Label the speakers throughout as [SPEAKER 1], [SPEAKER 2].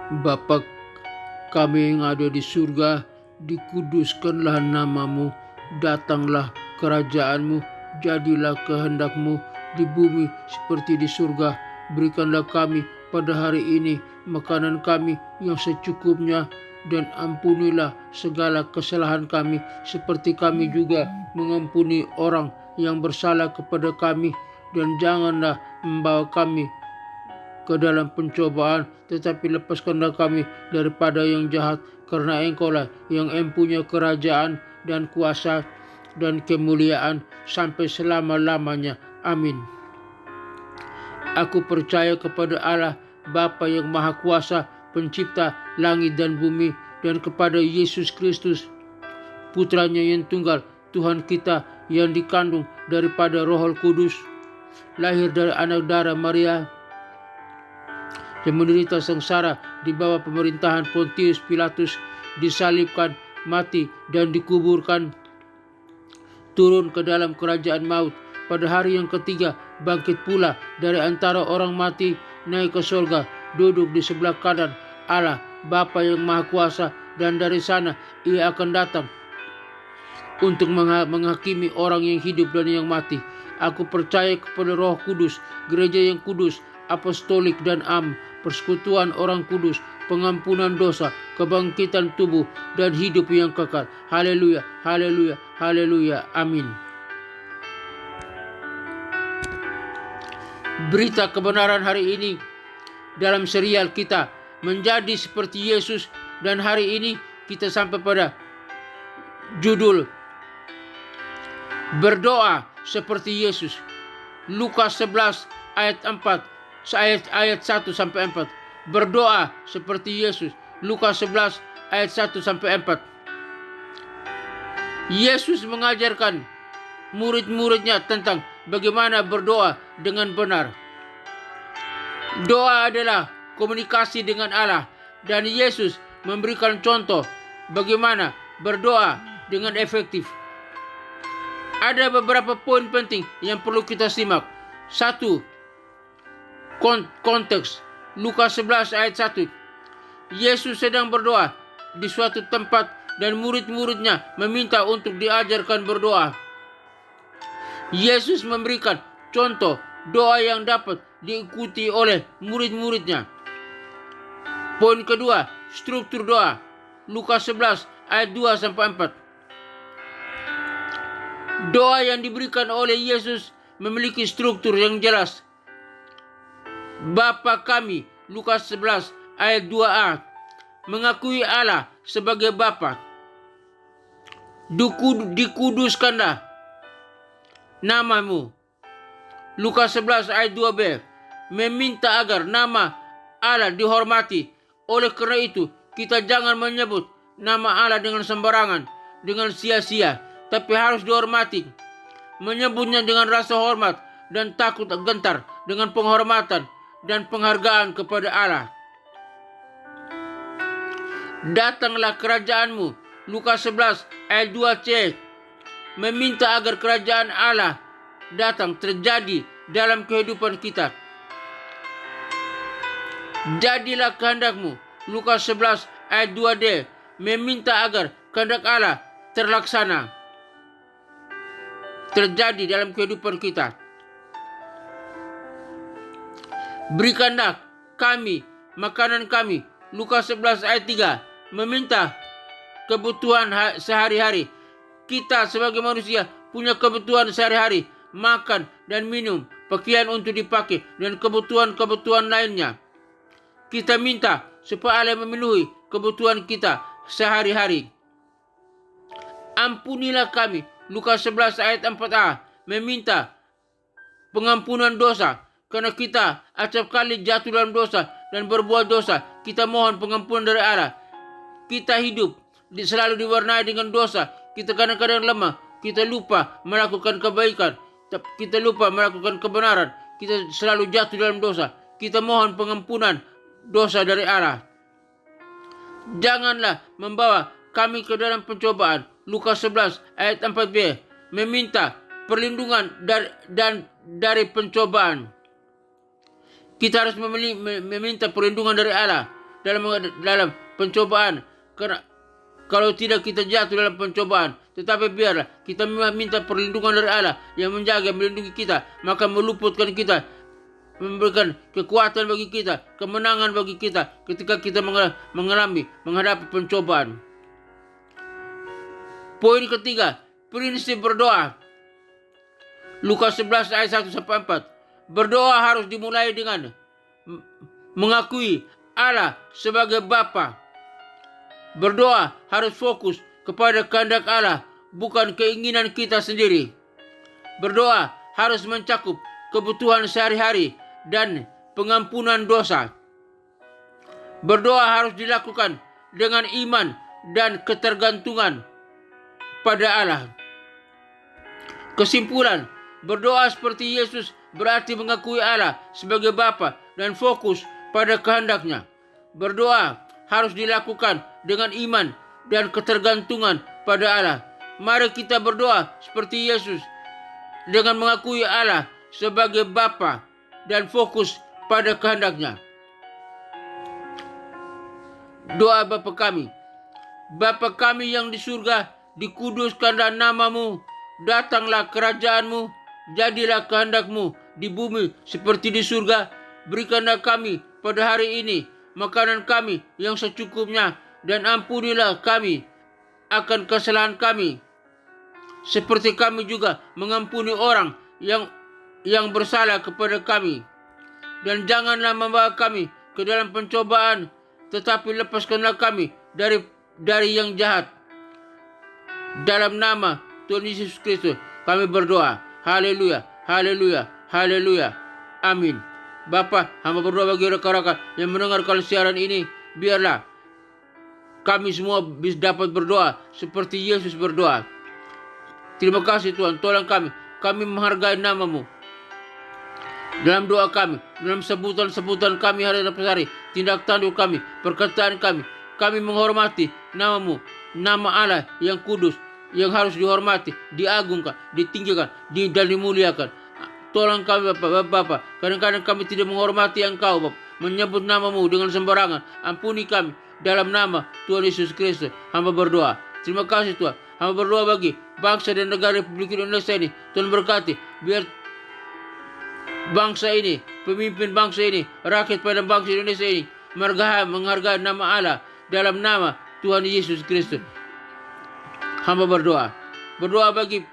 [SPEAKER 1] Bapa kami yang ada di surga, dikuduskanlah namamu, datanglah kerajaanmu, jadilah kehendakmu di bumi seperti di surga. Berikanlah kami pada hari ini makanan kami yang secukupnya, dan ampunilah segala kesalahan kami seperti kami juga mengampuni orang yang bersalah kepada kami, dan janganlah membawa kami ke dalam pencobaan, tetapi lepaskanlah kami daripada yang jahat, karena Engkaulah yang mempunyai kerajaan dan kuasa dan kemuliaan sampai selama-lamanya. Amin. Aku percaya kepada Allah, Bapa yang Maha Kuasa, pencipta langit dan bumi, dan kepada Yesus Kristus, Putranya yang tunggal, Tuhan kita, yang dikandung daripada Roh Kudus, lahir dari anak darah Maria, yang menderita sengsara di bawah pemerintahan Pontius Pilatus, disalibkan, mati, dan dikuburkan, turun ke dalam kerajaan maut, pada hari yang ketiga bangkit pula dari antara orang mati, naik ke surga, duduk di sebelah kanan Allah Bapa yang Maha Kuasa, dan dari sana Ia akan datang untuk menghakimi orang yang hidup dan yang mati. Aku percaya kepada Roh Kudus, gereja yang kudus, apostolik dan persekutuan orang kudus, pengampunan dosa, kebangkitan tubuh, dan hidup yang kekal. Haleluya, haleluya, haleluya. Amin. Berita kebenaran hari ini dalam serial kita menjadi seperti Yesus, dan hari ini kita sampai pada judul berdoa seperti Yesus. Lukas 11 ayat 4 ayat 1 sampai 4. Berdoa seperti Yesus. Lukas 11 ayat 1 sampai 4. Yesus mengajarkan murid-muridnya tentang bagaimana berdoa dengan benar. Doa adalah komunikasi dengan Allah, dan Yesus memberikan contoh bagaimana berdoa dengan efektif. Ada beberapa poin penting yang perlu kita simak. 1. Konteks. Lukas 11 ayat 1. Yesus sedang berdoa di suatu tempat, dan murid-muridnya meminta untuk diajarkan berdoa. Yesus memberikan contoh doa yang dapat diikuti oleh murid-muridnya. Poin kedua, struktur doa. Lukas 11 ayat 2 sampai 4. Doa yang diberikan oleh Yesus memiliki struktur yang jelas. Bapa kami, Lukas 11 ayat 2a, mengakui Allah sebagai Bapa. Dikuduskanlah namamu. Lukas 11 ayat 2b, meminta agar nama Allah dihormati. Oleh karena itu, kita jangan menyebut nama Allah dengan sembarangan, dengan sia-sia, tapi harus dihormati. Menyebutnya dengan rasa hormat dan takut gentar, dengan penghormatan dan penghargaan kepada Allah. Datanglah kerajaanmu. Lukas 11 ayat 2c, meminta agar kerajaan Allah datang terjadi dalam kehidupan kita. Jadilah kehendakmu. Lukas 11 ayat 2d, meminta agar kehendak Allah terlaksana, terjadi dalam kehidupan kita. Berikanlah kami makanan kami. Lukas 11 ayat 3, meminta kebutuhan sehari-hari. Kita sebagai manusia punya kebutuhan sehari-hari, makan dan minum, pakaian untuk dipakai, dan kebutuhan-kebutuhan lainnya. Kita minta supaya Allah memenuhi kebutuhan kita sehari-hari. Ampunilah kami. Lukas 11 ayat 4a, meminta pengampunan dosa. Karena kita acap kali jatuh dalam dosa dan berbuat dosa, kita mohon pengampunan dari Allah. Kita hidup selalu diwarnai dengan dosa. Kita kadang-kadang lemah. Kita lupa melakukan kebaikan. Kita lupa melakukan kebenaran. Kita selalu jatuh dalam dosa. Kita mohon pengampunan dosa dari Allah. Janganlah membawa kami ke dalam pencobaan. Lukas 11 ayat 4b, meminta perlindungan dari pencobaan. Kita harus meminta perlindungan dari Allah. dalam pencobaan. Karena kalau tidak kita jatuh dalam pencobaan. Tetapi biarlah kita minta perlindungan dari Allah yang menjaga, melindungi kita. Maka meluputkan kita, memberikan kekuatan bagi kita, kemenangan bagi kita ketika kita menghadapi pencobaan. Poin ketiga, prinsip berdoa. Lukas 11 ayat 1-4. Berdoa harus dimulai dengan mengakui Allah sebagai Bapa. Berdoa harus fokus kepada kehendak Allah, bukan keinginan kita sendiri. Berdoa harus mencakup kebutuhan sehari-hari dan pengampunan dosa. Berdoa harus dilakukan dengan iman dan ketergantungan pada Allah. Kesimpulan, berdoa seperti Yesus berarti mengakui Allah sebagai Bapa dan fokus pada kehendaknya. Berdoa harus dilakukan dengan iman dan ketergantungan pada Allah. Mari kita berdoa seperti Yesus dengan mengakui Allah sebagai Bapa dan fokus pada kehendaknya. Doa Bapa kami. Bapa kami yang di surga, dikuduskanlah namamu, datanglah kerajaanmu, jadilah kehendakmu di bumi seperti di surga. Berikanlah kami pada hari ini makanan kami yang secukupnya, dan ampunilah kami akan kesalahan kami, seperti kami juga mengampuni orang yang bersalah kepada kami. Dan janganlah membawa kami ke dalam pencobaan, tetapi lepaskanlah kami dari yang jahat. Dalam nama Tuhan Yesus Kristus kami berdoa. Haleluya, haleluya, haleluya. Amin. Bapa, hamba berdoa bagi rekan-rekan yang mendengarkan siaran ini. Biarlah kami semua bisa dapat berdoa seperti Yesus berdoa. Terima kasih Tuhan, tolong kami. Kami menghargai namamu. Dalam doa kami, dalam sebutan-sebutan kami hari, tindak tanduk kami, perkataan kami. Kami menghormati namamu, nama Allah yang kudus, yang harus dihormati, diagungkan, ditinggikan, dan dimuliakan. Tolong kami Bapa. Kadang-kadang kami tidak menghormati Engkau Bapa, menyebut namamu dengan sembarangan. Ampuni kami dalam nama Tuhan Yesus Kristus. Hamba berdoa. Terima kasih Tuhan. Hamba berdoa bagi bangsa dan negara Republik Indonesia ini. Tuhan berkati. Biar bangsa ini, pemimpin bangsa ini, rakyat pada bangsa Indonesia ini menghargai nama Allah dalam nama Tuhan Yesus Kristus. Hamba berdoa. Berdoa bagi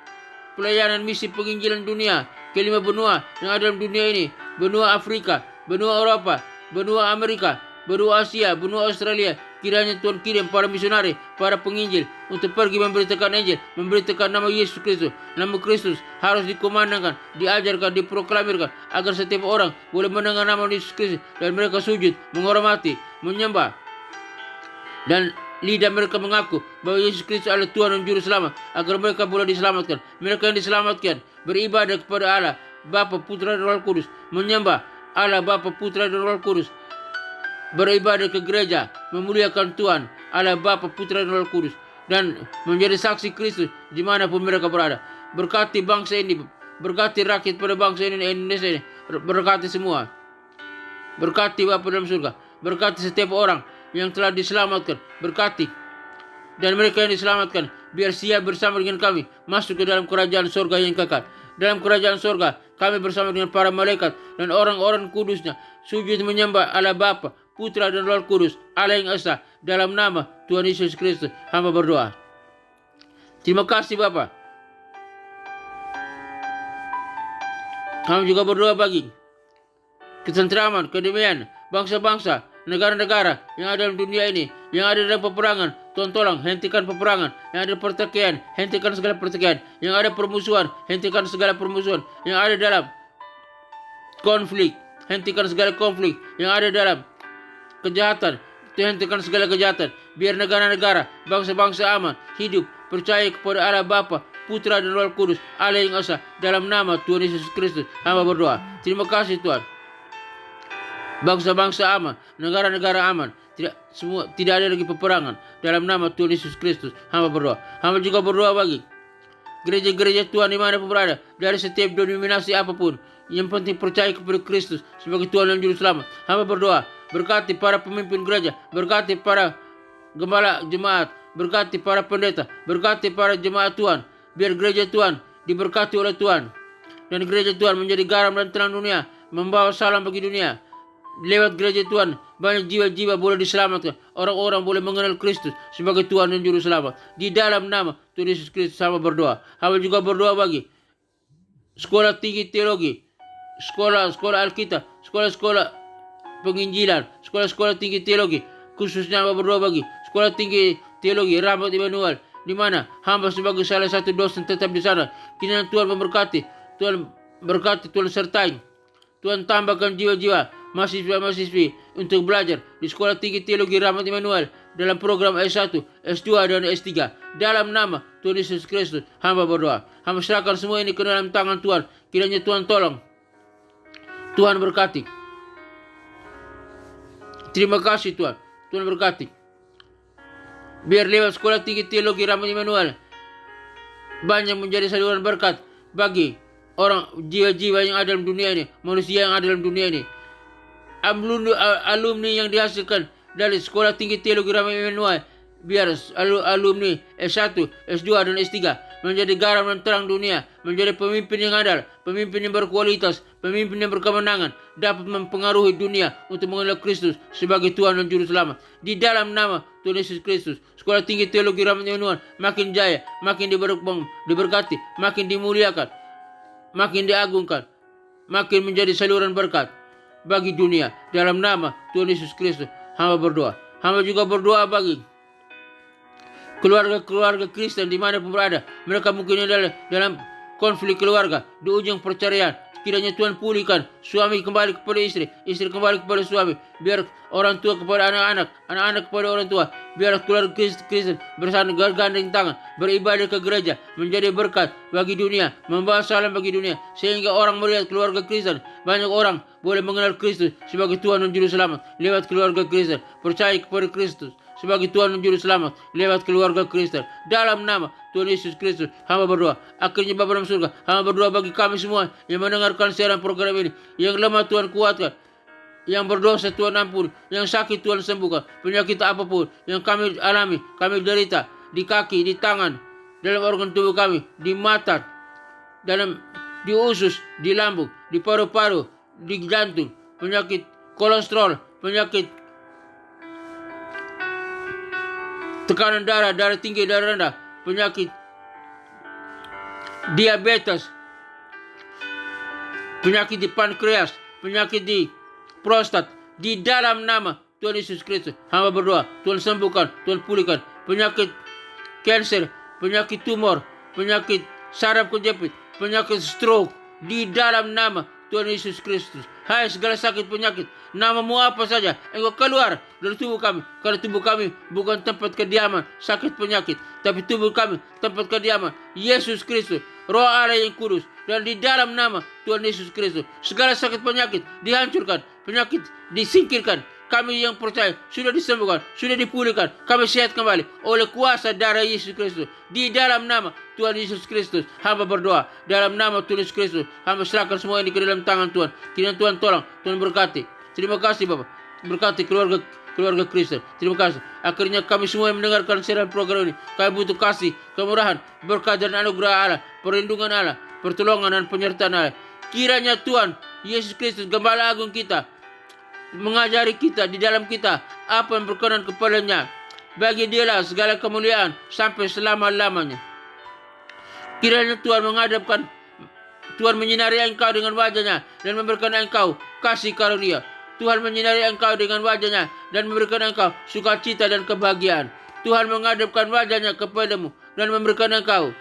[SPEAKER 1] pelayanan misi penginjilan dunia ke 5 benua yang ada dalam dunia ini. Benua Afrika, benua Eropa, benua Amerika, benua Asia, benua Australia. Kiranya Tuhan kirim para misionari, para penginjil untuk pergi memberitakan Injil, memberitakan nama Yesus Kristus. Nama Kristus harus dikumandangkan, diajarkan, diproklamirkan agar setiap orang boleh mendengar nama Yesus Kristus dan mereka sujud, menghormati, menyembah. Dan lidah mereka mengaku bahwa Yesus Kristus adalah Tuhan dan Juru Selamat agar mereka boleh diselamatkan. Mereka yang diselamatkan beribadah kepada Allah Bapa, Putra dan Roh Kudus, menyembah Allah Bapa, Putra dan Roh Kudus, beribadah ke gereja, memuliakan Tuhan Allah Bapa, Putra dan Roh Kudus, dan menjadi saksi Kristus dimanapun mereka berada. Berkati bangsa ini, berkati rakyat pada bangsa ini, Indonesia ini, berkati semua. Berkati Bapa dalam surga, berkati setiap orang yang telah diselamatkan, berkati. Dan mereka yang diselamatkan biar siap bersama dengan kami masuk ke dalam kerajaan surga yang kekal. Dalam kerajaan surga kami bersama dengan para malaikat dan orang-orang kudusnya sujud menyembah Allah Bapa, Putra dan Roh Kudus, Allah yang esa. Dalam nama Tuhan Yesus Kristus hamba berdoa. Terima kasih Bapa. Kami juga berdoa bagi ketentraman, kedamaian bangsa-bangsa, negara-negara yang ada dalam dunia ini, yang ada dalam peperangan. Tuhan tolong hentikan peperangan. Yang ada pertikaian, hentikan segala pertikaian. Yang ada permusuhan, hentikan segala permusuhan. Yang ada dalam konflik, hentikan segala konflik. Yang ada dalam kejahatan, hentikan segala kejahatan. Biar negara-negara, bangsa-bangsa aman, hidup, percaya kepada Allah Bapa, Putra dan Roh Kudus, Allah yang esa. Dalam nama Tuhan Yesus Kristus hamba berdoa. Terima kasih Tuhan. Bangsa-bangsa aman, negara-negara aman, tidak ada lagi peperangan. Dalam nama Tuhan Yesus Kristus hamba berdoa. Hamba juga berdoa bagi gereja-gereja Tuhan di mana pun berada, dari setiap denominasi apapun, yang penting percaya kepada Kristus sebagai Tuhan dan Juru Selamat. Hamba berdoa berkati para pemimpin gereja, berkati para gembala jemaat, berkati para pendeta, berkati para jemaat Tuhan. Biar gereja Tuhan diberkati oleh Tuhan. Dan gereja Tuhan menjadi garam dan terang dunia, membawa salam bagi dunia. Lewat gereja Tuhan, banyak jiwa-jiwa boleh diselamatkan. Orang-orang boleh mengenal Kristus sebagai Tuhan dan Juru Selamat. Di dalam nama Tuhan Yesus Kristus hamba berdoa. Hamba juga berdoa bagi sekolah tinggi teologi, sekolah Alkitab, sekolah-sekolah penginjilan, sekolah-sekolah tinggi teologi. Khususnya hamba berdoa bagi sekolah tinggi teologi Rahmat Immanuel, di mana hamba sebagai salah satu dosen tetap di sana. Kiranya Tuhan memberkati, Tuhan berkati, Tuhan sertai, Tuhan tambahkan jiwa-jiwa mahasiswa-mahasiswi untuk belajar di Sekolah Tinggi Teologi Rahmat Immanuel dalam program S1, S2 dan S3. Dalam nama Tuhan Yesus Kristus hamba berdoa. Hamba serahkan semua ini ke dalam tangan Tuhan. Kiranya Tuhan tolong, Tuhan berkati. Terima kasih Tuhan, Tuhan berkati. Biar lewat Sekolah Tinggi Teologi Rahmat Immanuel banyak menjadi saluran berkat bagi orang, jiwa-jiwa yang ada dalam dunia ini, manusia yang ada dalam dunia ini. Alumni yang dihasilkan dari Sekolah Tinggi Teologi Rahmat Immanuel, biar alumni S1, S2 dan S3 menjadi garam dan terang dunia, menjadi pemimpin yang adil, pemimpin yang berkualitas, pemimpin yang berkemenangan, dapat mempengaruhi dunia untuk mengenal Kristus sebagai Tuhan dan Juru Selamat. Di dalam nama Tuhan Yesus Kristus, Sekolah Tinggi Teologi Rahmat Immanuel makin jaya, makin diberkati, makin dimuliakan, makin diagungkan, makin menjadi saluran berkat bagi dunia. Dalam nama Tuhan Yesus Kristus hamba berdoa. Hamba juga berdoa bagi keluarga-keluarga Kristen di mana pun berada. Mereka mungkin dalam konflik keluarga, di ujung perceraian. Kiranya Tuhan pulihkan, suami kembali kepada istri, istri kembali kepada suami. Biar orang tua kepada anak-anak, anak-anak kepada orang tua. Biar keluarga Kristen bersama bergandeng tangan, beribadah ke gereja, menjadi berkat bagi dunia, membawa salam bagi dunia. Sehingga orang melihat keluarga Kristen, banyak orang boleh mengenal Kristus sebagai Tuhan dan Juru Selamat lewat keluarga Kristen. Percaya kepada Kristus sebagai Tuhan dan Juru Selamat lewat keluarga Kristen. Dalam nama Tuhan Yesus Kristus hamba berdoa. Akhirnya Bapa dalam surga, hamba berdoa bagi kami semua yang mendengarkan siaran program ini. Yang lemah Tuhan kuatkan, yang berdosa Tuhan ampuni, yang sakit Tuhan sembuhkan. Penyakit apapun yang kami alami, kami derita di kaki, di tangan, dalam organ tubuh kami, di mata, di usus, di lambung, di paru-paru, di jantung, penyakit kolesterol, penyakit tekanan darah, darah tinggi, darah rendah, penyakit diabetes, penyakit di pankreas, penyakit di prostat. Di dalam nama Tuhan Yesus Kristus hamba berdoa, Tuhan sembuhkan, Tuhan pulihkan penyakit kanker, penyakit tumor, penyakit saraf kejepit, penyakit stroke. Di dalam nama Tuhan Yesus Kristus, hai segala sakit penyakit, namamu apa saja, engkau keluar dari tubuh kami. Karena tubuh kami bukan tempat kediaman sakit penyakit, tapi tubuh kami tempat kediaman Yesus Kristus, Roh Allah yang kudus. Dan di dalam nama Tuhan Yesus Kristus, segala sakit penyakit dihancurkan, penyakit disingkirkan. Kami yang percaya sudah disembuhkan, sudah dipulihkan, kami sehat kembali oleh kuasa darah Yesus Kristus. Di dalam nama Tuhan Yesus Kristus hamba berdoa. Dalam nama Tuhan Yesus Kristus hamba serahkan semua ini ke dalam tangan Tuhan. Kiranya Tuhan tolong, Tuhan berkati. Terima kasih Bapak, berkati keluarga Kristen. Terima kasih. Akhirnya kami semua yang mendengarkan siaran program ini, kami butuh kasih, kemurahan, berkat dan anugerah Allah, perlindungan Allah, pertolongan dan penyertaan Allah. Kiranya Tuhan Yesus Kristus Gembala Agung kita mengajari kita di dalam kita apa yang berkenan kepadanya. Bagi Dialah segala kemuliaan sampai selama-lamanya. Kiranya Tuhan menghadapkan, Tuhan menyinari engkau dengan wajahnya dan memberikan engkau kasih karunia. Tuhan menyinari engkau dengan wajahnya dan memberikan engkau sukacita dan kebahagiaan. Tuhan menghadapkan wajahnya kepadamu dan memberikan engkau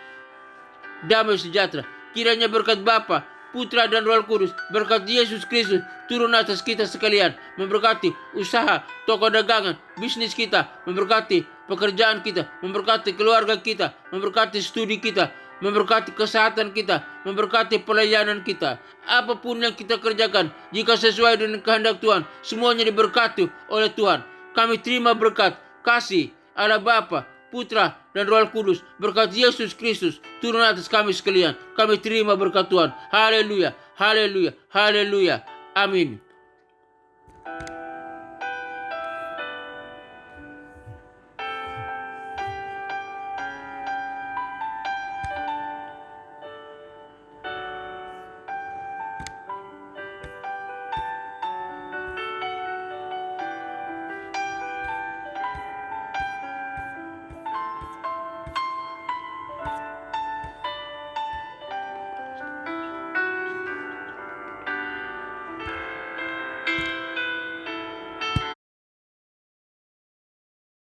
[SPEAKER 1] damai sejahtera. Kiranya berkat Bapa, Putra dan Roh Kudus, berkat Yesus Kristus turun atas kita sekalian, memberkati usaha, toko dagangan, bisnis kita, memberkati pekerjaan kita, memberkati keluarga kita, memberkati studi kita, memberkati kesehatan kita, memberkati pelayanan kita. Apapun yang kita kerjakan, jika sesuai dengan kehendak Tuhan, semuanya diberkati oleh Tuhan. Kami terima berkat, kasih Allah Bapa, Putra dan Roh Kudus, berkat Yesus Kristus turun atas kami sekalian. Kami terima berkat Tuhan. Haleluya, haleluya, haleluya. Amin.